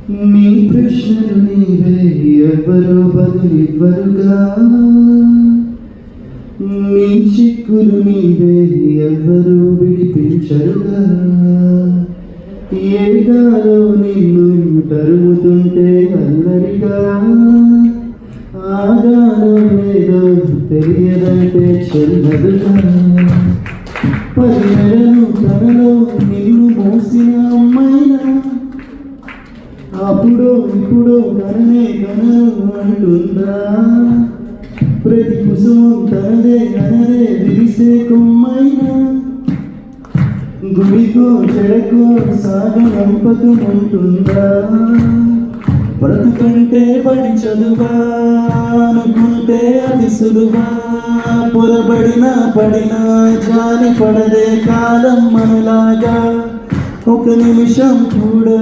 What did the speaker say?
నీ ప్రశ్నలు నీవే ఎవరో బదులివ్వరుగా, నీ చిక్కులు నీవే ఎవరు విడిపించరుగా. ఏడాలో నిన్ను తరుముతుంటే అల్లరిగా, ఆగాలో లేదో తెలియదంటే చెల్లదుగా. 10 నెలలు తనలో నిన్ను మోసిన అమ్మైనా అప్పుడో ఇప్పుడో కననే కనను అంటుందా. ప్రతి కుసుమం తనదే అనదే విరిసే కొమ్మైనా, గుడికో చెడకో సాగనంపకముంటుందా. బ్రతుకంటే పడి చదువా అనుకుంటే అది సులువా, పొరబడినా పడినా జాలి పడదే కాలం మనలాగా. ఒక నిమిషం కూడా